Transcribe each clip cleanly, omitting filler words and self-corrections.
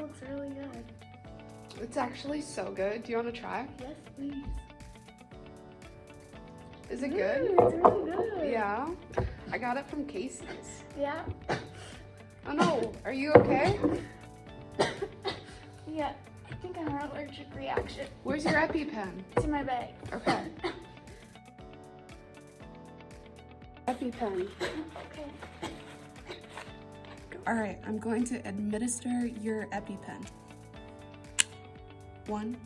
looks really good. It's actually so good. Do you want to try? Yes, please. Is it good? It's really good. Yeah. I got it from Casey's. Yeah. Oh no, are you okay? Yeah, I think I have an allergic reaction. Where's your EpiPen? It's in my bag. Okay. EpiPen. Okay. All right, I'm going to administer your EpiPen. 1,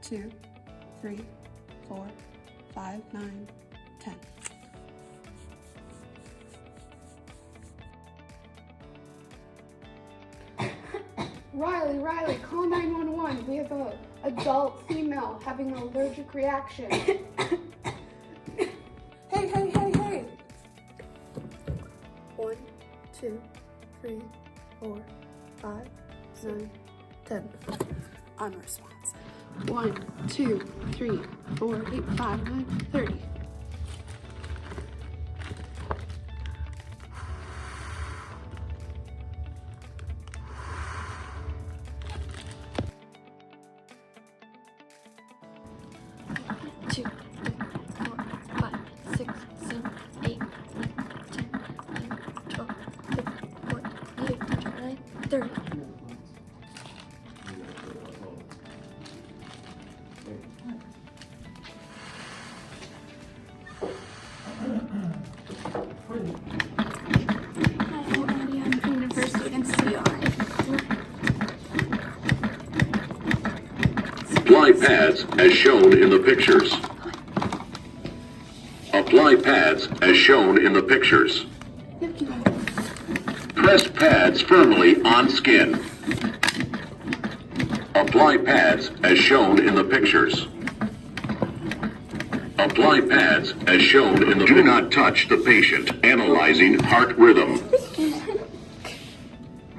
2, 3, 4, 5, 9, 10. Riley, call 911. We have a adult female having an allergic reaction. Hey. 1, 2, 3, 4, 5, 9, 10. Unresponsive. 1, 2, 3, 4, 8, 5, 9, 30. Two, 3, 4, 5, 6, 7, 8, 9, 10, 11, 12, 13, 14, 15, 16, 30. Apply pads as shown in the pictures. Apply pads as shown in the pictures. Press pads firmly on skin. Apply pads as shown in the pictures. Apply pads as shown in the pictures. Do not touch the patient. Analyzing heart rhythm.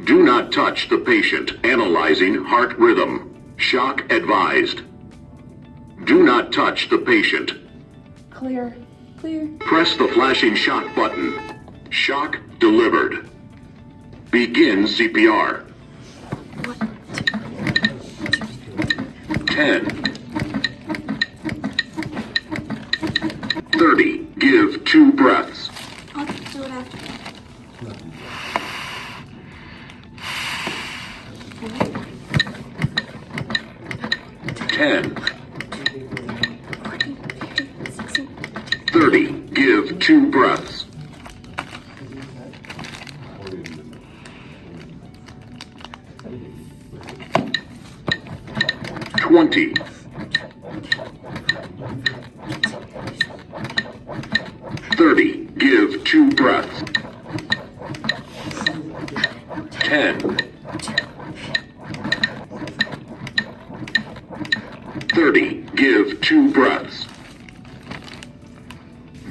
Do not touch the patient. Analyzing heart rhythm. Shock advised. Do not touch the patient. Clear. Press the flashing shock button. Shock delivered. Begin CPR. 10. 30. Give 2 breaths. I'll do it after. 10. 30. Give 2 breaths. 20. 30. Give 2 breaths. 10. 30. Give 2 breaths.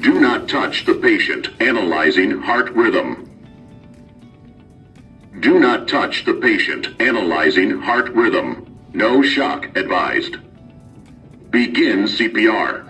Do not touch the patient. Analyzing heart rhythm. Do not touch the patient. Analyzing heart rhythm. No shock advised. Begin CPR.